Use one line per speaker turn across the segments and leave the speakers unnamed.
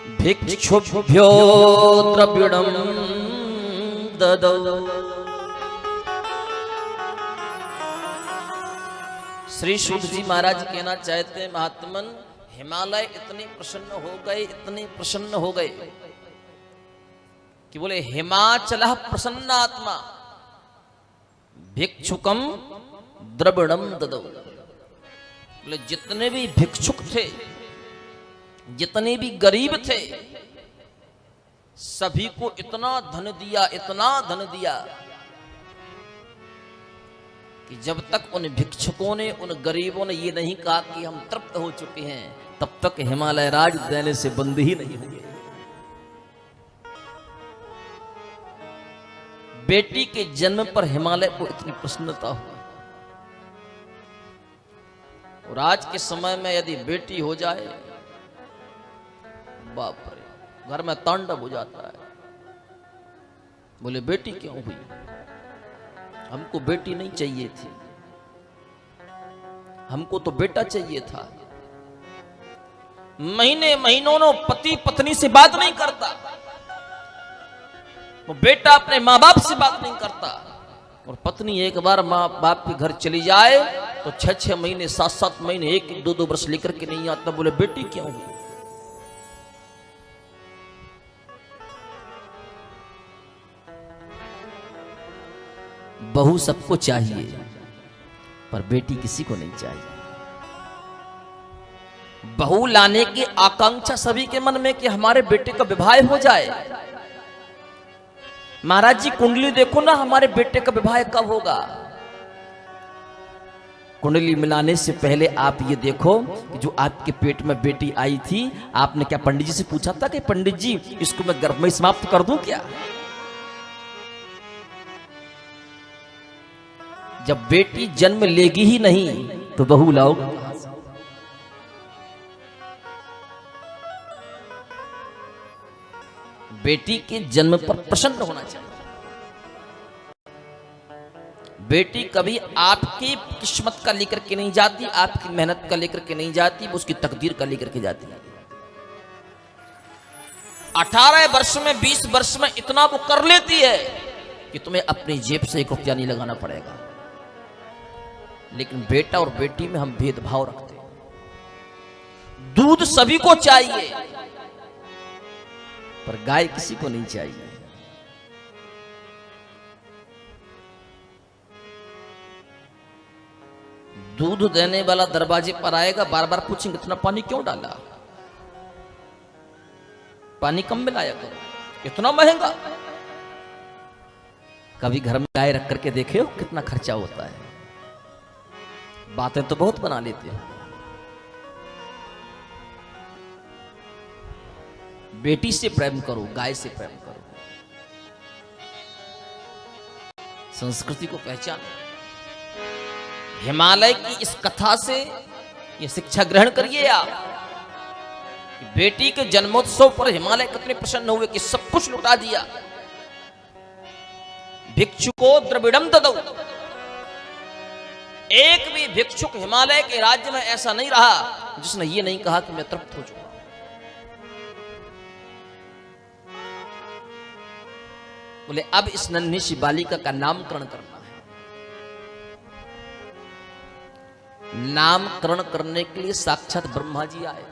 भिक्षुभ्यो द्रविणं ददौ। श्री शुद्ध जी महाराज कहना चाहते हैं, महात्मन हिमालय इतने प्रसन्न हो गए कि बोले हिमाचल प्रसन्न आत्मा भिक्षुकम द्रविणम ददौ। बोले जितने भी भिक्षुक थे, जितने भी गरीब थे, सभी को इतना धन दिया कि जब तक उन भिक्षुकों ने, उन गरीबों ने ये नहीं कहा कि हम तृप्त हो चुके हैं, तब तक हिमालय राज देने से बंद ही नहीं होंगे। बेटी के जन्म पर हिमालय को इतनी प्रसन्नता हुई। और आज के समय में यदि बेटी हो जाए, बाप रे, घर में तांडव हो जाता है। बोले बेटी क्यों हुई? हमको बेटी नहीं चाहिए थी, हमको तो बेटा चाहिए था। महीनों पति पत्नी से बात नहीं करता, वो बेटा अपने माँ बाप से बात नहीं करता। और पत्नी एक बार माँ बाप के घर चली जाए तो 6-6 महीने 7-7 महीने 1-2 वर्ष लेकर के नहीं आता। बोले बेटी क्यों हुई? बहू सबको चाहिए पर बेटी किसी को नहीं चाहिए। बहू लाने की आकांक्षा सभी के मन में कि हमारे बेटे का विवाह हो जाए। महाराज जी कुंडली देखो ना, हमारे बेटे का विवाह कब होगा। कुंडली मिलाने से पहले आप ये देखो कि जो आपके पेट में बेटी आई थी, आपने क्या पंडित जी से पूछा था कि पंडित जी इसको मैं गर्भ में समाप्त कर दूं क्या? जब बेटी जन्म लेगी ही नहीं तो बहू लाओगे कहां से? बेटी के जन्म पर प्रसन्न होना चाहिए। बेटी कभी आपकी किस्मत का लेकर के नहीं जाती, आपकी मेहनत का लेकर के नहीं जाती, वो उसकी तकदीर का लेकर के जाती है। 18 वर्ष में 20 वर्ष में इतना वो कर लेती है कि तुम्हें अपनी जेब से 1 रुपया नहीं लगाना पड़ेगा। लेकिन बेटा और बेटी में हम भेदभाव रखते हैं। दूध सभी को चाहिए पर गाय किसी को नहीं चाहिए। दूध देने वाला दरवाजे पर आएगा, बार बार पूछेंगे इतना पानी क्यों डाला, पानी कम मिलाया करो, इतना महंगा। कभी घर में गाय रख करके देखे हो कितना खर्चा होता है। बातें तो बहुत बना लेते हैं। बेटी से प्रेम करो, गाय से प्रेम करो, संस्कृति को पहचानो। हिमालय की इस कथा से ये शिक्षा ग्रहण करिए आप कि बेटी के जन्मोत्सव पर हिमालय कितने प्रसन्न हुए कि सब कुछ लुटा दिया। भिक्षुको द्रविड़म ददौ। एक भी भिक्षुक हिमालय के राज्य में ऐसा नहीं रहा जिसने ये नहीं कहा कि मैं तृप्त हो चुका। बोले अब इस नन्ही सी बालिका का नामकरण करना है। नामकरण करने के लिए साक्षात ब्रह्मा जी आए।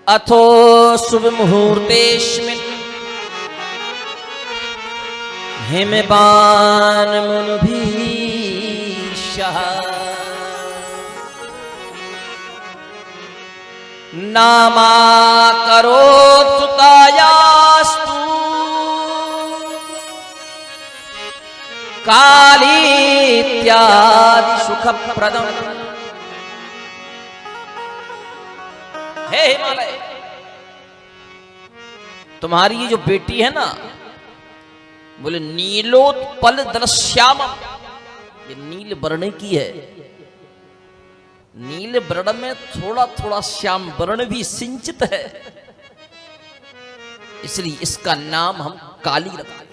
अथो शुभ मुहूर्तेस्मिन् हिमपान मुनिभीषः नामाकरोत् सुतायास्तु कालीत्यादि सुखप्रदम्। हे हिमालय, तुम्हारी ये जो बेटी है ना, बोले नीलोत्पल दलश्यामम, ये नील वर्ण की है। नील वर्ण में थोड़ा थोड़ा श्याम वर्ण भी सिंचित है, इसलिए इसका नाम हम काली रखते हैं।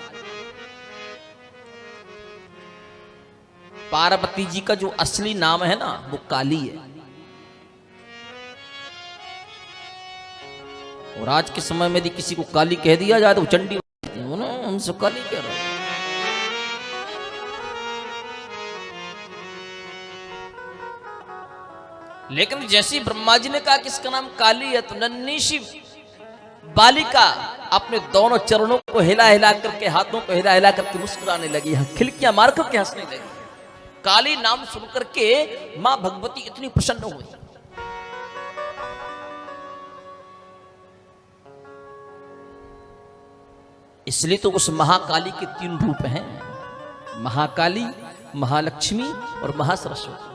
पार्वती जी का जो असली नाम है ना वो काली है। और आज के समय में यदि किसी को काली कह दिया जाए तो वो चंडी ना, हमसे काली कह रहा है। लेकिन जैसी ब्रह्मा जी ने कहा कि इसका नाम काली है, तो नन्ही सी बालिका अपने दोनों चरणों को हिला हिला करके, हाथों को हिला हिला करके मुस्कुराने लगी, खिलकियां मार करके हंसने लगी। काली नाम सुन करके मां भगवती इतनी प्रसन्न हुई। इसलिए तो उस महाकाली के 3 रूप हैं, महाकाली, महालक्ष्मी और महासरस्वती।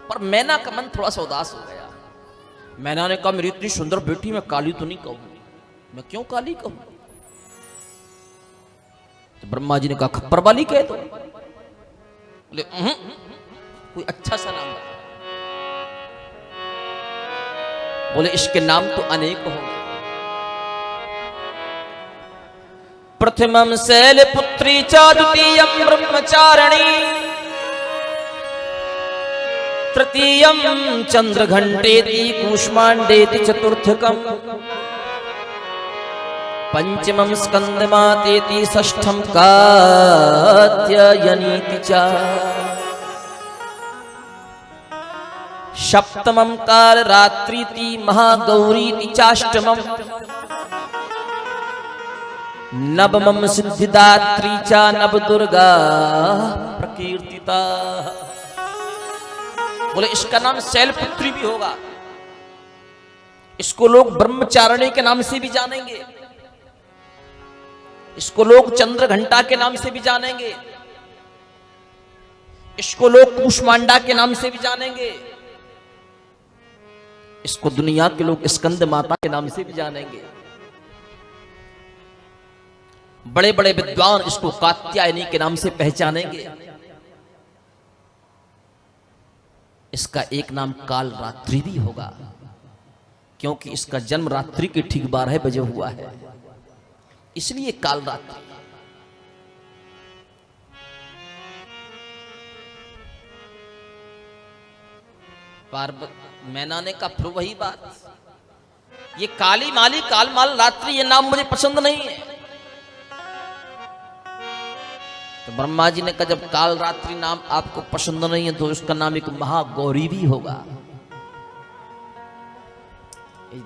पर मैना का मन थोड़ा सा उदास हो गया। मैना ने कहा, मेरी इतनी सुंदर बेटी मैं काली तो नहीं कहूंगी, मैं क्यों काली कहूं? तो ब्रह्मा जी ने कहा, खप्पर वाली कह दो। बोले कोई अच्छा सा नाम बता। बोले इसके नाम तो अनेक होंगे। प्रथमम शैलपुत्री च द्वितीयम ब्रह्मचारिणी, तृतीयम चंद्रघंटेति कूष्मांडेति चतुर्थकम, पंचमम स्कंदमातेति षष्ठम कात्यायनीति च, सप्तमम कालरात्रीति महागौरीति चाष्टमम, नवमम सिद्धिदात्री च नवदुर्गा प्रकीर्तिता। बोले इसका नाम शैलपुत्री भी होगा, इसको लोग ब्रह्मचारिणी के नाम से भी जानेंगे, इसको लोग चंद्रघंटा के नाम से भी जानेंगे, इसको लोग कूष्मांडा के नाम से भी जानेंगे, इसको दुनिया के लोग स्कंद माता के नाम से भी जानेंगे। बड़े बड़े विद्वान इसको कात्यायनी के नाम से पहचानेंगे। इसका एक नाम काल रात्रि भी होगा, क्योंकि इसका जन्म रात्रि के ठीक 12 बजे हुआ है, इसलिए काल रात्रि। मैना ने कहा, फिर वही बात, ये काली माली काल माल रात्रि ये नाम मुझे पसंद नहीं है। तो ब्रह्मा जी ने कहा, जब काल रात्रि नाम आपको पसंद नहीं है तो उसका नाम एक महागौरी भी होगा।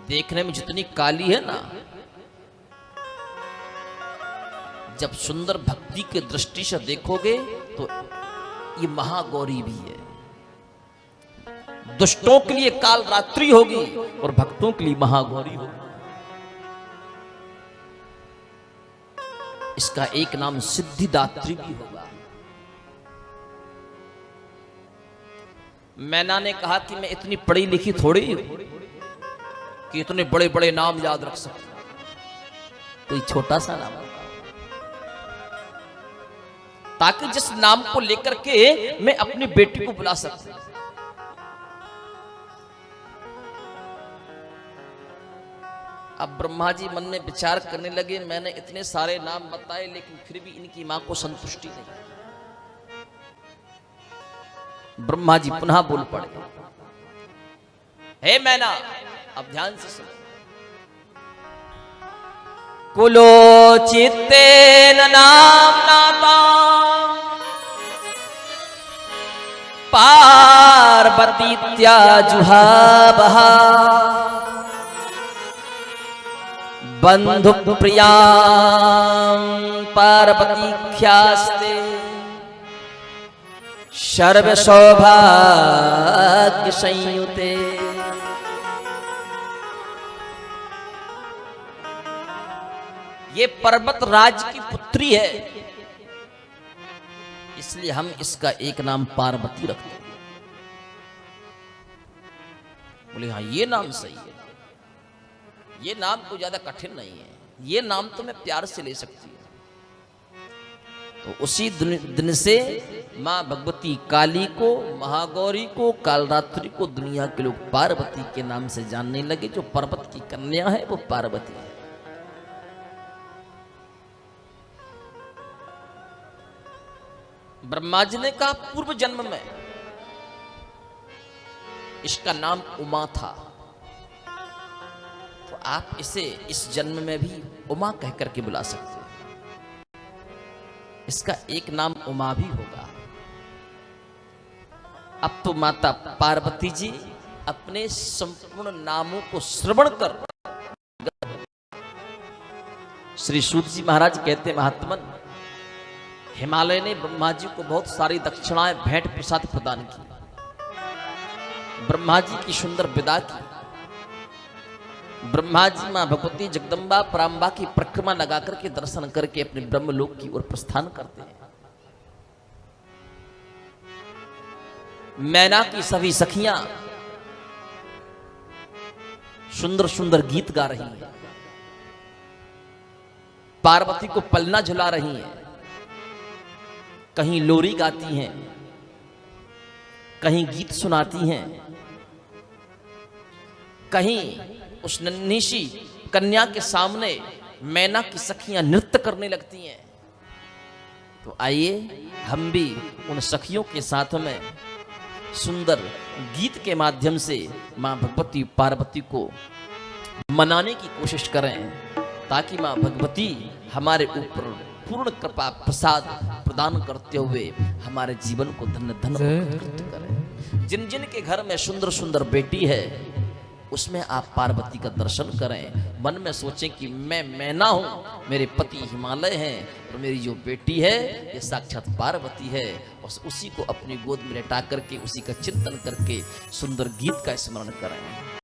देखने में जितनी काली है ना, जब सुंदर भक्ति के दृष्टि से देखोगे तो ये महागौरी भी है। दुष्टों के लिए काल रात्रि होगी और भक्तों के लिए महागौरी होगी। इसका एक नाम सिद्धिदात्री भी होगा। मैना ने कहा कि मैं इतनी पढ़ी लिखी थोड़ी हूं कि इतने बड़े बड़े नाम याद रख सकता, कोई छोटा सा नाम, ताकि जिस नाम को लेकर के मैं अपनी बेटी को बुला सकता। अब ब्रह्मा जी मन में विचार करने लगे, मैंने इतने सारे नाम बताए लेकिन फिर भी इनकी मां को संतुष्टि नहीं। ब्रह्मा जी पुनः बोल पड़े, हे मैना, अब ध्यान से सुनो। कुलोचित्तेन नाम्ना पार्वतीत्या जुहावः, बंधु प्रियां पार्वतीख्यास्ते, सर्व सौभाग्य संयुते। ये पर्वत राज की पुत्री है, इसलिए हम इसका एक नाम पार्वती रखते हैं। बोले हाँ, ये नाम सही है, ये नाम कोई ज्यादा कठिन नहीं है, ये नाम तो मैं प्यार से ले सकती हूँ। तो उसी दिन से मां भगवती काली को, महागौरी को, कालरात्रि को दुनिया के लोग पार्वती के नाम से जानने लगे। जो पर्वत की कन्या है वो पार्वती है। ब्रह्मा जी ने कहा, पूर्व जन्म में इसका नाम उमा था। तो आप इसे इस जन्म में भी उमा कहकर के बुला सकते हो। इसका एक नाम उमा भी होगा। अब तो माता पार्वती जी अपने संपूर्ण नामों को श्रवण कर, श्री सूत जी महाराज कहते महात्मन, हिमालय ने ब्रह्मा जी को बहुत सारी दक्षिणाएं भेंट प्रसाद प्रदान की, ब्रह्मा जी की सुंदर विदा की। ब्रह्मा जी मां भगवती जगदम्बा पराम्बा की परिक्रमा लगा करके दर्शन करके अपने ब्रह्मलोक की ओर प्रस्थान करते हैं। मैना की सभी सखियां सुंदर सुंदर गीत गा रही हैं, पार्वती को पलना झुला रही हैं, कहीं लोरी गाती हैं, कहीं गीत सुनाती हैं, कहीं उस नन्ही सी कन्या के सामने मैना की सखियां नृत्य करने लगती हैं। तो आइए हम भी उन सखियों के साथ में सुंदर गीत के माध्यम से मां भगवती पार्वती को मनाने की कोशिश करें, ताकि मां भगवती हमारे ऊपर पूर्ण कृपा प्रसाद प्रदान करते हुए हमारे जीवन को धन्य धन्य करें। जिन जिन के घर में सुंदर सुंदर बेटी है, उसमें आप पार्वती का दर्शन करें। मन में सोचें कि मैं मैना हूं, मेरे पति हिमालय हैं, और मेरी जो बेटी है ये साक्षात पार्वती है। और उसी को अपनी गोद में लेटा करके उसी का चिंतन करके सुंदर गीत का स्मरण करें।